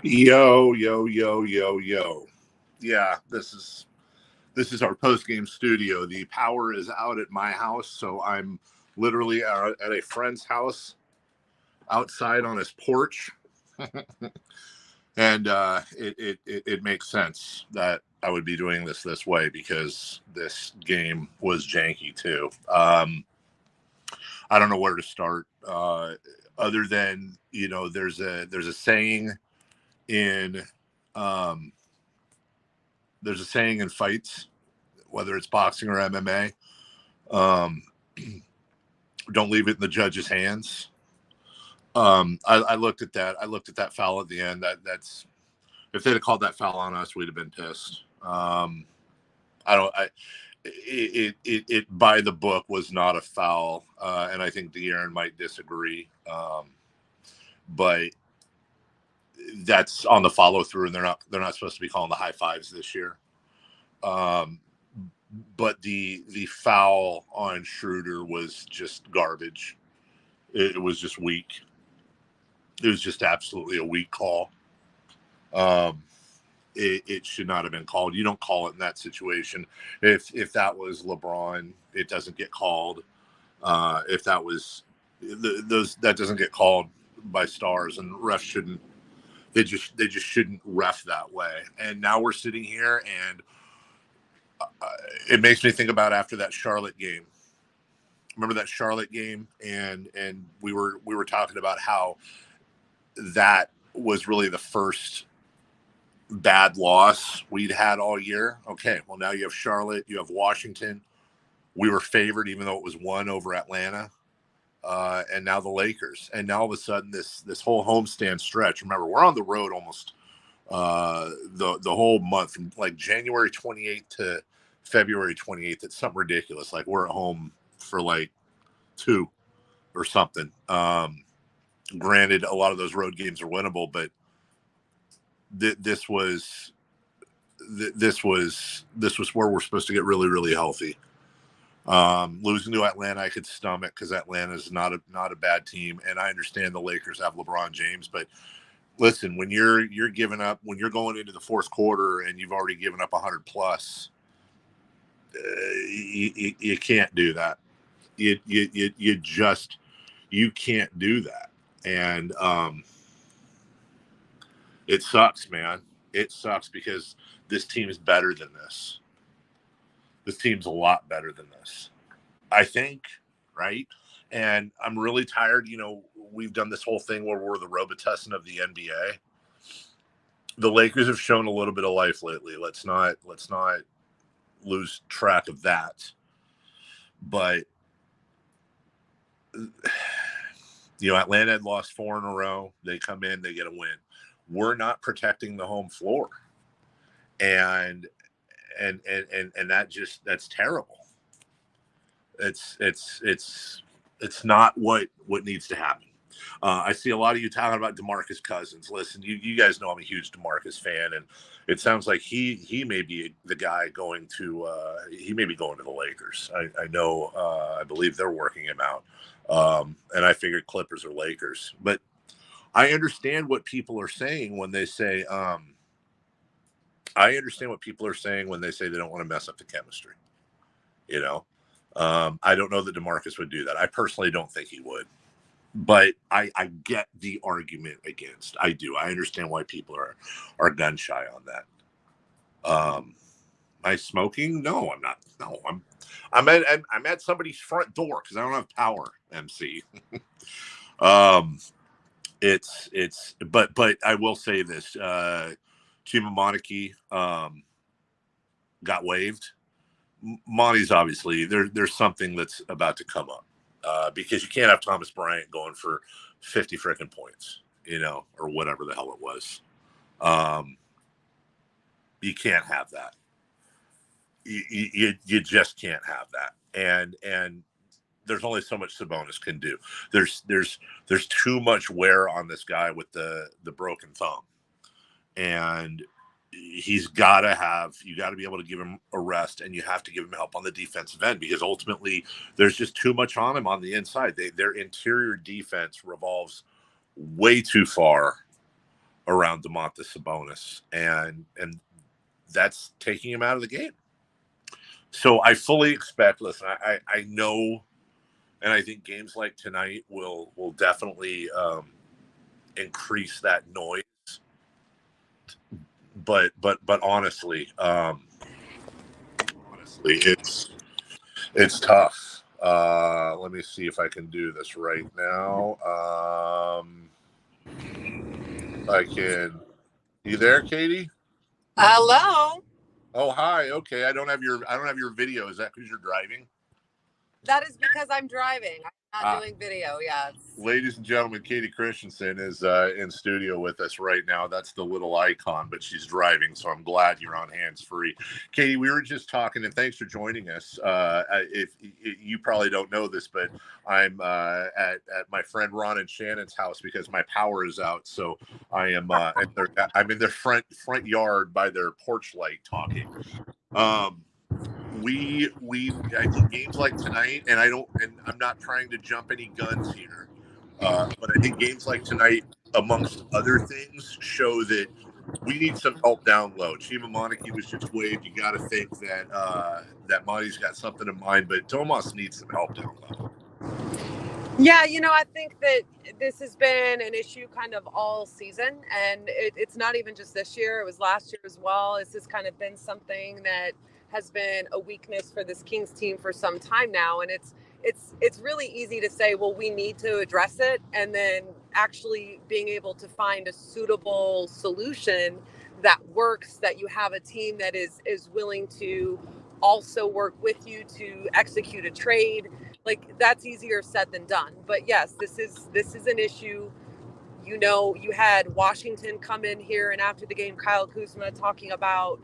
Yo, yo, yo, yo, yo. Yeah, this is our post game studio. The power is out at my house, so I'm literally at a friend's house outside on his porch, and it makes sense that I would be doing this way because this game was janky too. I don't know where to start, other than there's a saying in um, there's a saying in fights, whether it's boxing or MMA, um, don't leave it in the judge's hands. I looked at that. I looked at that foul at the end. That's if they'd have called that foul on us, we'd have been pissed. I don't. It by the book was not a foul, and I think De'Aaron might disagree. But that's on the follow through, and they're not supposed to be calling the high fives this year. Um, but the foul on Schroeder was just garbage. It was just weak. It was just absolutely a weak call. Um, it should not have been called. You don't call it in that situation. If that was LeBron, it doesn't get called. If that was those, that doesn't get called by stars, and refs shouldn't. They just shouldn't ref that way. And now we're sitting here, and it makes me think about after that Charlotte game. Remember that Charlotte game, and we were talking about how that was really the first bad loss we'd had all year. Okay, well, now you have Charlotte, you have Washington. We were favored, even though it was one over Atlanta, and now the Lakers, and now all of a sudden this whole homestand stretch. Remember, we're on the road almost the whole month, from like January 28th to February 28th. It's something ridiculous. Like we're at home for like 2 or something. Granted, a lot of those road games are winnable, but this was where we're supposed to get really, really healthy. Losing to Atlanta, I could stomach because Atlanta is not a bad team, and I understand the Lakers have LeBron James, but listen, when you're giving up, when you're going into the fourth quarter and you've already given up 100 plus, you can't do that. You just you can't do that, and it sucks, man. It sucks because this team is better than this. This team's a lot better than this, I think, right? And I'm really tired. We've done this whole thing where we're the Robitussin of the NBA. The Lakers have shown a little bit of life lately. Let's not lose track of that. But Atlanta had lost 4 in a row. They come in, they get a win. We're not protecting the home floor, and that's terrible. It's not what needs to happen. I see a lot of you talking about DeMarcus Cousins. Listen, you guys know I'm a huge DeMarcus fan, and it sounds like he may be the guy going to he may be going to the Lakers. I know I believe they're working him out, and I figured Clippers or Lakers. But I understand what people are saying when they say I understand what people are saying when they say they don't want to mess up the chemistry. I don't know that DeMarcus would do that. I personally don't think he would. But I get the argument against. I do. I understand why people are gun shy on that. Am I smoking? No, I'm not. No, I'm at somebody's front door because I don't have power. MC. But I will say this. Chima Monarchy got waived. Monty's obviously there's something that's about to come up. Because you can't have Thomas Bryant going for 50 freaking points, or whatever the hell it was. You can't have that. You just can't have that. And there's only so much Sabonis can do. There's too much wear on this guy with the broken thumb, and you got to be able to give him a rest, and you have to give him help on the defensive end because ultimately there's just too much on him on the inside. Their interior defense revolves way too far around Domantas Sabonis, and that's taking him out of the game. So I fully expect. Listen, I know, and I think games like tonight will definitely increase that noise. But honestly, it's tough. Let me see if I can do this right now. I can. You there, Katie? Hello. Oh, hi. Okay, I don't have your video. Is that because you're driving? That is because I'm driving. I'm not doing video. Yes. Ladies and gentlemen, Katie Christensen is in studio with us right now. That's the little icon, but she's driving, so I'm glad you're on hands-free. Katie, we were just talking, and thanks for joining us. If you probably don't know this, but I'm at my friend Ron and Shannon's house because my power is out. So I am I'm in their front yard by their porch light talking. I think games like tonight, and I'm not trying to jump any guns here, but I think games like tonight, amongst other things, show that we need some help down low. Chima Monarchy was just waived. You got to think that that Monty's got something in mind, but Tomas needs some help down low. Yeah, I think that this has been an issue kind of all season, and it's not even just this year. It was last year as well. This has kind of been something that has been a weakness for this Kings team for some time now, and it's really easy to say, well, we need to address it, and then actually being able to find a suitable solution that works, that you have a team that is willing to also work with you to execute a trade. Like, that's easier said than done. But yes, this is an issue. You had Washington come in here, and after the game, Kyle Kuzma talking about,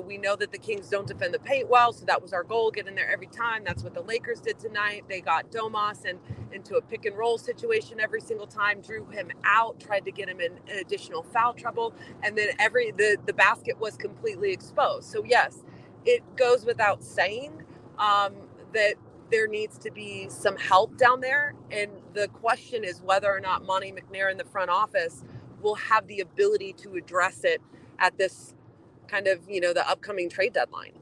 we know that the Kings don't defend the paint well, so that was our goal, get in there every time. That's what the Lakers did tonight. They got Domas and into a pick and roll situation every single time, drew him out, tried to get him in additional foul trouble, and then the basket was completely exposed. So yes, it goes without saying that there needs to be some help down there. And the question is whether or not Monty McNair in the front office will have the ability to address it at this kind of, the upcoming trade deadline.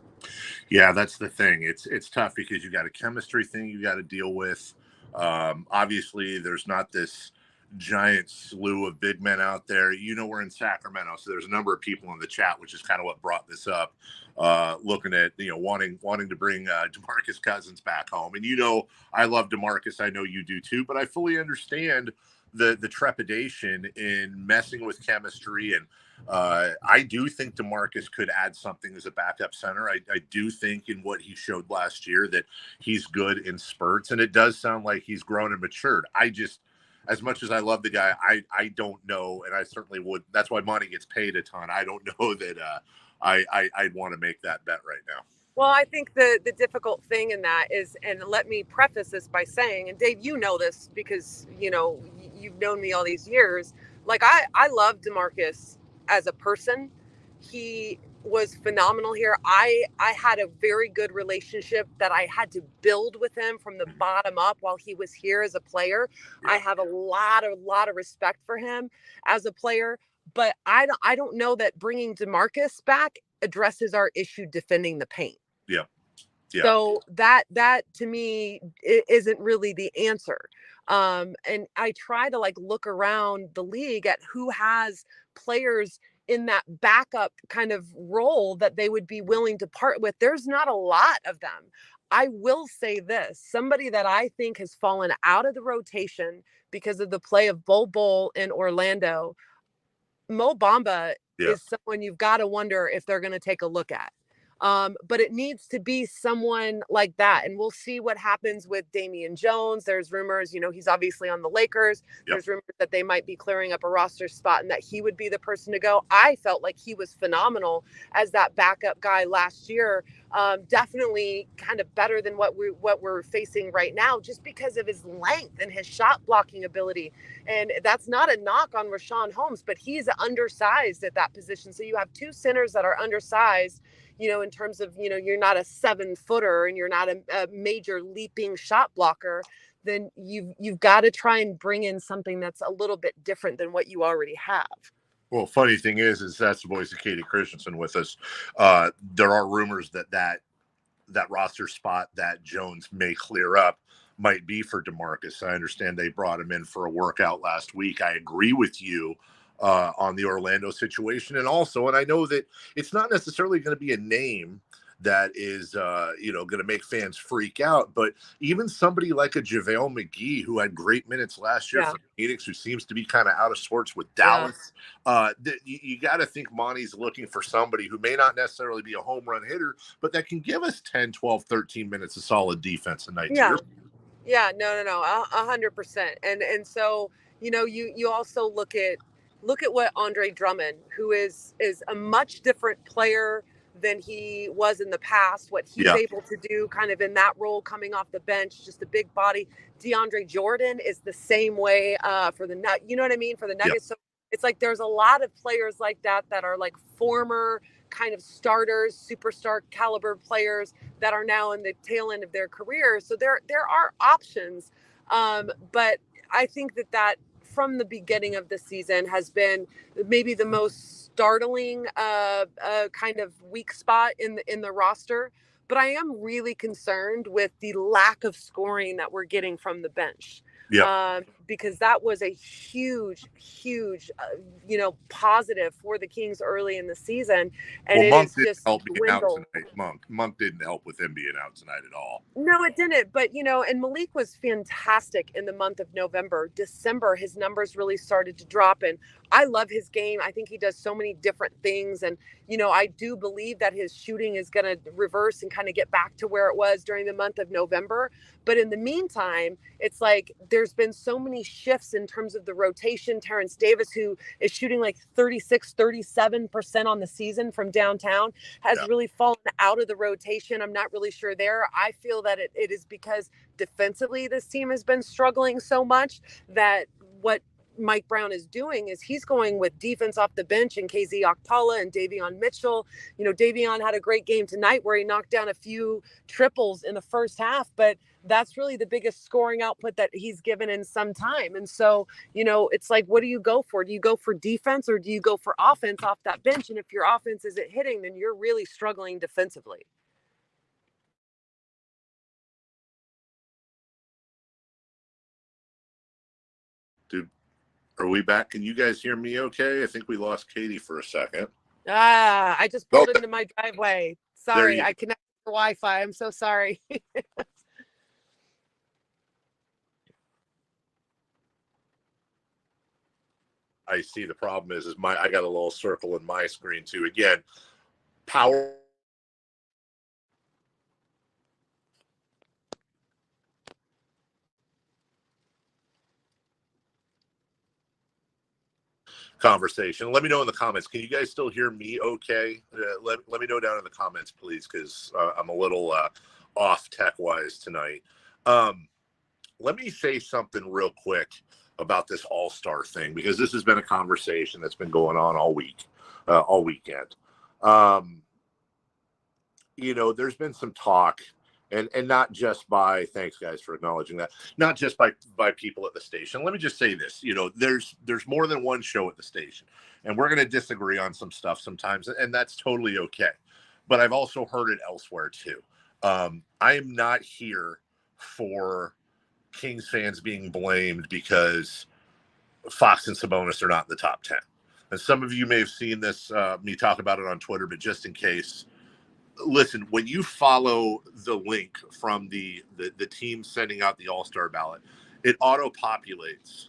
Yeah, that's the thing. It's tough because you got a chemistry thing you got to deal with. Obviously, there's not this giant slew of big men out there. We're in Sacramento, so there's a number of people in the chat, which is kind of what brought this up. Looking at wanting to bring DeMarcus Cousins back home, and I love DeMarcus. I know you do too, but I fully understand the trepidation in messing with chemistry. And I do think DeMarcus could add something as a backup center. I do think in what he showed last year that he's good in spurts, and it does sound like he's grown and matured. As much as I love the guy, I don't know, and I certainly would. That's why Monty gets paid a ton. I don't know that I'd want to make that bet right now. Well, I think the difficult thing in that is, and let me preface this by saying, and Dave, this because, you've known me all these years. Like, I love DeMarcus as a person. He was phenomenal here. I had a very good relationship that I had to build with him from the bottom up while he was here as a player. Yeah. I have a lot of respect for him as a player, but I don't know that bringing DeMarcus back addresses our issue defending the paint. Yeah. Yeah. So that to me isn't really the answer. And I try to look around the league at who has players in that backup kind of role that they would be willing to part with. There's not a lot of them. I will say this, somebody that I think has fallen out of the rotation because of the play of Bol in Orlando, Mo Bamba is someone you've got to wonder if they're going to take a look at. But it needs to be someone like that. And we'll see what happens with Damian Jones. There's rumors, he's obviously on the Lakers. Yep. There's rumors that they might be clearing up a roster spot and that he would be the person to go. I felt like he was phenomenal as that backup guy last year. Definitely kind of better than what we're facing right now, just because of his length and his shot blocking ability. And that's not a knock on Rashawn Holmes, but he's undersized at that position. So you have two centers that are undersized, in terms of, you're not a 7-footer and you're not a major leaping shot blocker, then you've got to try and bring in something that's a little bit different than what you already have. Well, funny thing is that's the voice of Katie Christensen with us. There are rumors that roster spot that Jones may clear up might be for DeMarcus. I understand they brought him in for a workout last week. I agree with you on the Orlando situation. And I know that it's not necessarily going to be a name that is, going to make fans freak out. But even somebody like a JaVale McGee, who had great minutes last year for Phoenix, who seems to be kind of out of sorts with Dallas, you got to think Monty's looking for somebody who may not necessarily be a home run hitter, but that can give us 10, 12, 13 minutes of solid defense a night. Yeah. Yeah, no, 100%. And so, you also look at what Andre Drummond, who is a much different player than he was in the past, what he's able to do kind of in that role coming off the bench, just a big body. DeAndre Jordan is the same way for the you know what I mean, for the Nuggets. So it's like there's a lot of players like that are like former kind of starters, superstar caliber players that are now in the tail end of their career. So there are options. But I think that from the beginning of the season has been maybe the most startling kind of weak spot in the roster. But I am really concerned with the lack of scoring that we're getting from the bench. Because that was a huge positive for the Kings early in the season, and Monk it is just dwindled. Monk didn't help with him being out tonight at all. No, it didn't. But and Malik was fantastic in the month of November. December, his numbers really started to drop, and I love his game. I think he does so many different things, and I do believe that his shooting is going to reverse and kind of get back to where it was during the month of November. But in the meantime, it's like there's been so many shifts in terms of the rotation. Terrence Davis, who is shooting like 37% on the season from downtown, has really fallen out of the rotation. I'm not really sure there. I feel that it is because defensively this team has been struggling so much that what Mike Brown is doing is he's going with defense off the bench and KZ Okpala and Davion Mitchell. Davion had a great game tonight where he knocked down a few triples in the first half, but that's really the biggest scoring output that he's given in some time. And so, it's like, what do you go for? Do you go for defense or do you go for offense off that bench? And if your offense isn't hitting, then you're really struggling defensively. Dude, are we back? Can you guys hear me okay? I think we lost Katie for a second. I just pulled into my driveway. Sorry, I connected to Wi-Fi. I'm so sorry. I see. The problem is I got a little circle in my screen too. Again, power. Conversation. Let me know in the comments. Can you guys still hear me okay? Let me know down in the comments, please, because I'm a little off tech-wise tonight. Let me say something real quick about this all-star thing, because this has been a conversation that's been going on all weekend. There's been some talk, and not just by, thanks guys for acknowledging that, not just by people at the station. Let me just say this, there's more than one show at the station, and we're going to disagree on some stuff sometimes, and that's totally okay. But I've also heard it elsewhere too. I am not here for Kings fans being blamed because Fox and Sabonis are not in the top 10. And some of you may have seen this, me talk about it on Twitter, but just in case, listen, when you follow the link from the team sending out the all-star ballot, it auto-populates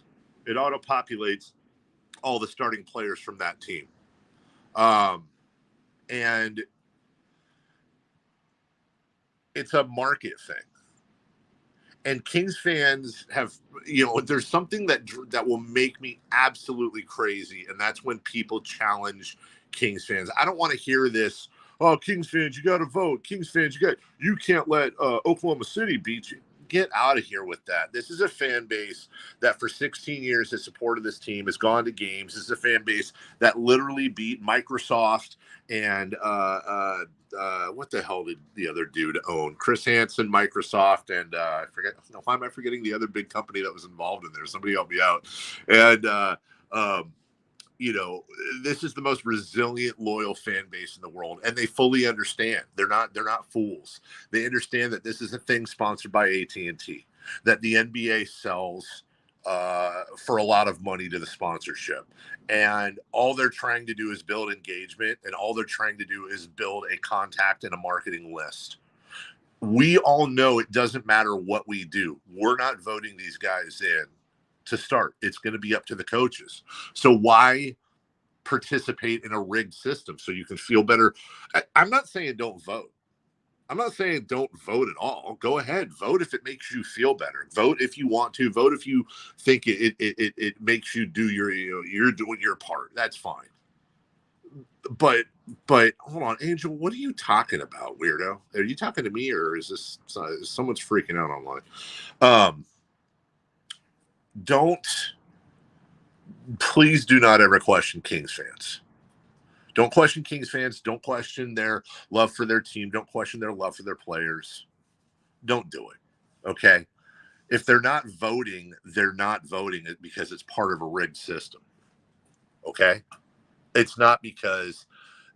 all the starting players from that team. And it's a market thing. And Kings fans have, there's something that will make me absolutely crazy, and that's when people challenge Kings fans. I don't want to hear this, oh, Kings fans, you got to vote. Kings fans, you can't let Oklahoma City beat you. Get out of here with that. This is a fan base that for 16 years has supported this team, has gone to games. This is a fan base that literally beat Microsoft and what the hell did the other dude own? Chris Hansen, Microsoft, and I forget. Why am I forgetting the other big company that was involved in there? Somebody help me out. And you know, this is the most resilient, loyal fan base in the world, and they fully understand. They're not fools. They understand that this is a thing sponsored by AT&T, that the NBA sells for a lot of money to the sponsorship, and all they're trying to do is build engagement, and all they're trying to do is build a contact and a marketing list. We all know it doesn't matter what we do. We're not voting these guys in to start. It's going to be up to the coaches. So why participate in a rigged system so you can feel better? I'm not saying don't vote. I'm not saying don't vote at all. Go ahead, vote if it makes you feel better. Vote if you want to. Vote if you think it makes you do your, you know, you're doing your part. That's fine. But hold on, Angel, what are you talking about, weirdo? Are you talking to me, or is this someone's freaking out online? Don't, please do not ever question Kings fans. Don't question Kings fans. Don't question their love for their team. Don't question their love for their players. Don't do it. Okay. If they're not voting it because it's part of a rigged system. Okay. It's not because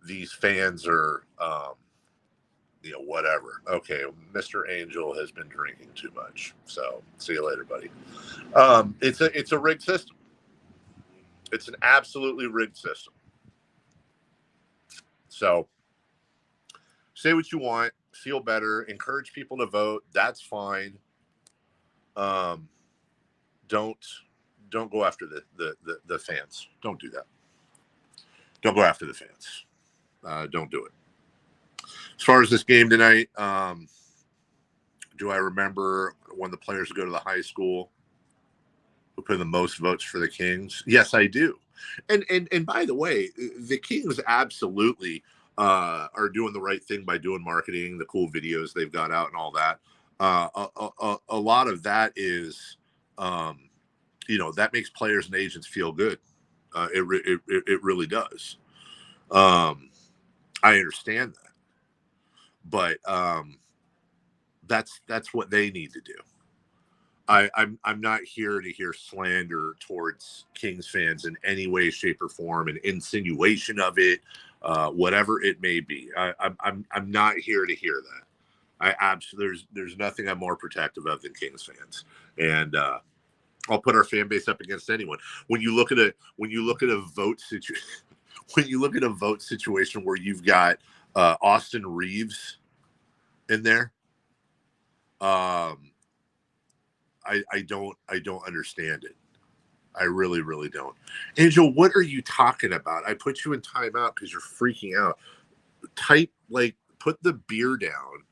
these fans are, whatever. Okay. Mr. Angel has been drinking too much. So see you later, buddy. It's a rigged system. It's an absolutely rigged system. So say what you want, feel better, encourage people to vote. That's fine. Don't go after the fans. Don't do that. Don't go after the fans. Don't do it. As far as this game tonight, do I remember when the players go to the high school who put in the most votes for the Kings? Yes, I do. And by the way, the Kings absolutely are doing the right thing by doing marketing, the cool videos they've got out, and all that. A lot of that is, that makes players and agents feel good. It really does. I understand that, but that's what they need to do. I'm not here to hear slander towards Kings fans in any way, shape, or form, an insinuation of it, whatever it may be. I'm not here to hear that. I absolutely there's nothing I'm more protective of than Kings fans, and I'll put our fan base up against anyone. When you look at a vote situation, when you look at a vote situation where you've got Austin Reeves in there, I don't understand it. I really, really don't. Angel, what are you talking about? I put you in timeout because you're freaking out. Put the beer down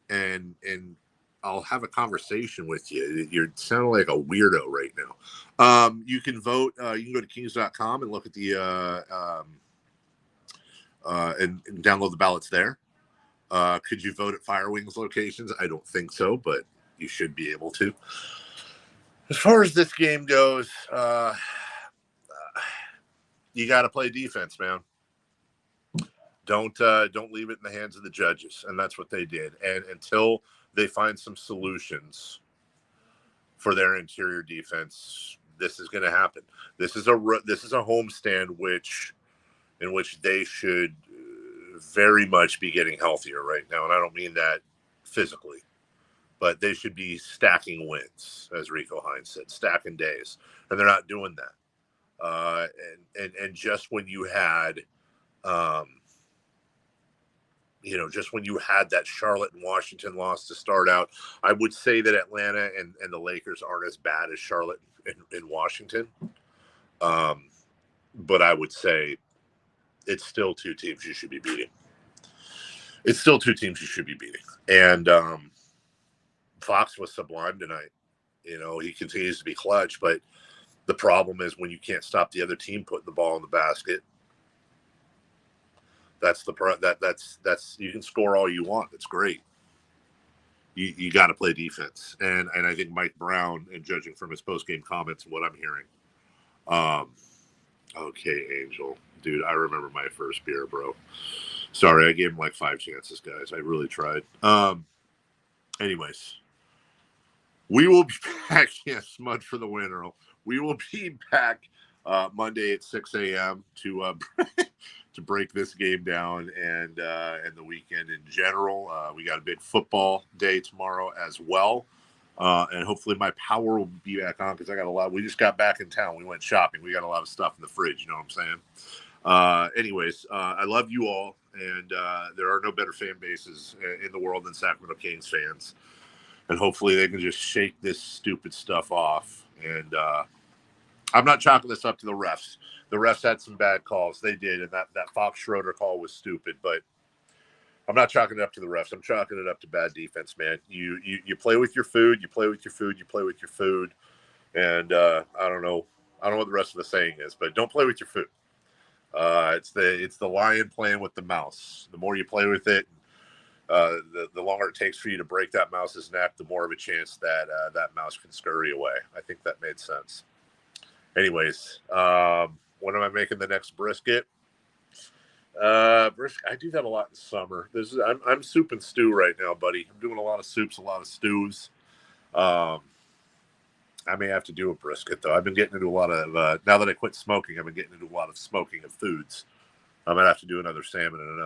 and I'll have a conversation with you. You're sounding like a weirdo right now. You can vote. You can go to kings.com and look at the and download the ballots there. Could you vote at Fire Wings locations? I don't think so, but you should be able to. As far as this game goes, you got to play defense, man. Don't leave it in the hands of the judges, and that's what they did. And until they find some solutions for their interior defense, this is going to happen. This is a homestand in which they should very much be getting healthier right now, and I don't mean that physically, but they should be stacking wins, as Rico Hines said, stacking days, and they're not doing that. And just when you had, just when you had that Charlotte and Washington loss to start out, I would say that Atlanta and the Lakers aren't as bad as Charlotte and Washington. But I would say it's still two teams you should be beating. It's still two teams you should be beating. And Fox was sublime tonight. He continues to be clutch, but the problem is when you can't stop the other team putting the ball in the basket. That's that's you can score all you want. That's great. You got to play defense, and I think Mike Brown, and judging from his post game comments and what I'm hearing, okay, Angel, dude, I remember my first beer, bro. Sorry, I gave him like 5 chances, guys. I really tried. Anyways, we will be back. Yeah, smud for the win, Earl. We will be back Monday at 6 a.m. to to break this game down and the weekend in general. We got a big football day tomorrow as well. And hopefully my power will be back on because I got a lot. We just got back in town. We went shopping. We got a lot of stuff in the fridge. You know what I'm saying? Anyways, I love you all. And there are no better fan bases in the world than Sacramento Kings fans. And hopefully they can just shake this stupid stuff off. And I'm not chalking this up to the refs. The refs had some bad calls. They did. And that Fox Schroeder call was stupid. But I'm not chalking it up to the refs. I'm chalking it up to bad defense, man. You play with your food. You play with your food. You play with your food. And I don't know what the rest of the saying is, but don't play with your food. It's the lion playing with the mouse. The more you play with it, the longer it takes for you to break that mouse's neck, the more of a chance that that mouse can scurry away. I think that made sense. Anyways, when am I making the next brisket? Brisket. I do that a lot in summer. I'm soup and stew right now, buddy. I'm doing a lot of soups, a lot of stews. I may have to do a brisket though. I've been getting into a lot of now that I quit smoking. I've been getting into a lot of smoking of foods. I might have to do another salmon and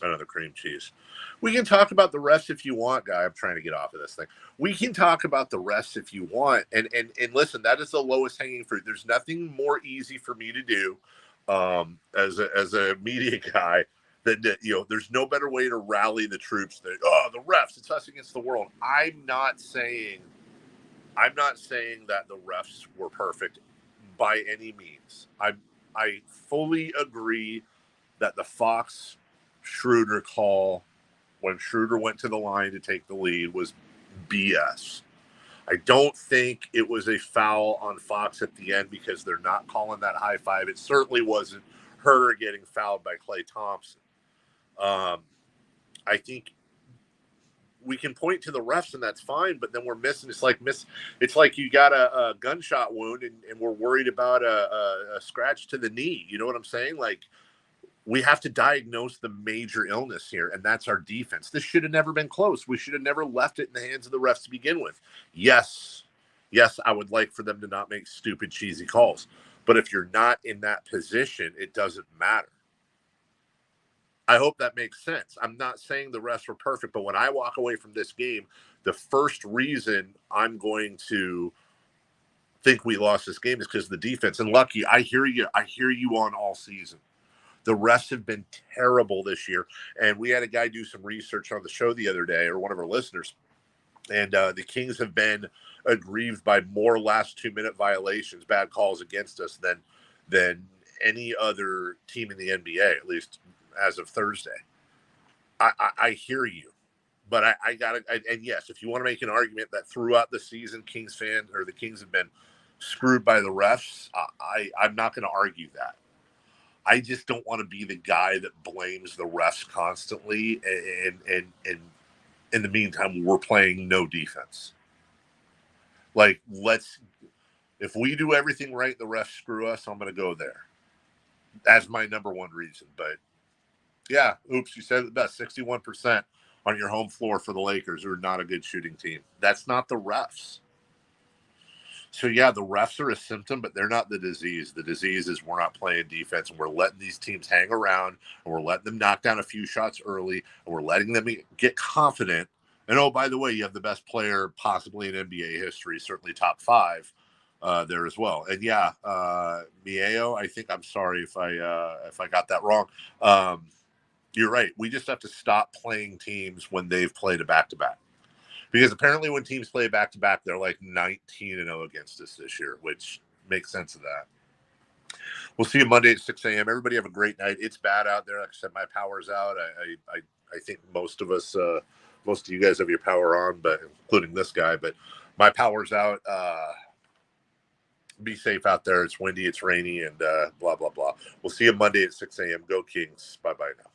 another cream cheese. We can talk about the rest if you want, guy. I'm trying to get off of this thing. We can talk about the rest if you want. And listen, that is the lowest hanging fruit. There's nothing more easy for me to do as a media guy that there's no better way to rally the troops than the refs. It's us against the world. I'm not saying that the refs were perfect by any means. I fully agree that the Fox Schroeder call when Schroeder went to the line to take the lead was BS. I don't think it was a foul on Fox at the end because they're not calling that high five. It certainly wasn't her getting fouled by Klay Thompson. I think we can point to the refs and that's fine, but then we're missing. It's like you got a gunshot wound and we're worried about a scratch to the knee. You know what I'm saying? Like, we have to diagnose the major illness here, and that's our defense. This should have never been close. We should have never left it in the hands of the refs to begin with. Yes, I would like for them to not make stupid, cheesy calls. But if you're not in that position, it doesn't matter. I hope that makes sense. I'm not saying the refs were perfect, but when I walk away from this game, the first reason I'm going to think we lost this game is because of the defense. And Lucky, I hear you on all season. The refs have been terrible this year. And we had a guy do some research on the show the other day, or one of our listeners. And the Kings have been aggrieved by more last 2-minute violations, bad calls against us than any other team in the NBA, at least as of Thursday. I hear you. But I got it. And yes, if you want to make an argument that throughout the season, the Kings have been screwed by the refs, I'm not going to argue that. I just don't want to be the guy that blames the refs constantly. And in the meantime, we're playing no defense. Like, if we do everything right, the refs screw us, I'm going to go there. That's my number one reason. But yeah, oops, you said it best. 61% on your home floor for the Lakers, who are not a good shooting team. That's not the refs. So, yeah, the refs are a symptom, but they're not the disease. The disease is we're not playing defense, and we're letting these teams hang around, and we're letting them knock down a few shots early, and we're letting them get confident. And, oh, by the way, you have the best player possibly in NBA history, certainly top 5 there as well. And, yeah, Mieo, I think, I'm sorry if I got that wrong. You're right. We just have to stop playing teams when they've played a back-to-back. Because apparently when teams play back-to-back, they're like 19-0 against us this year, which makes sense of that. We'll see you Monday at 6 a.m. Everybody have a great night. It's bad out there. Like I said, my power's out. I think most of you guys have your power on, but including this guy. But my power's out. Be safe out there. It's windy, it's rainy, and blah, blah, blah. We'll see you Monday at 6 a.m. Go Kings. Bye-bye now.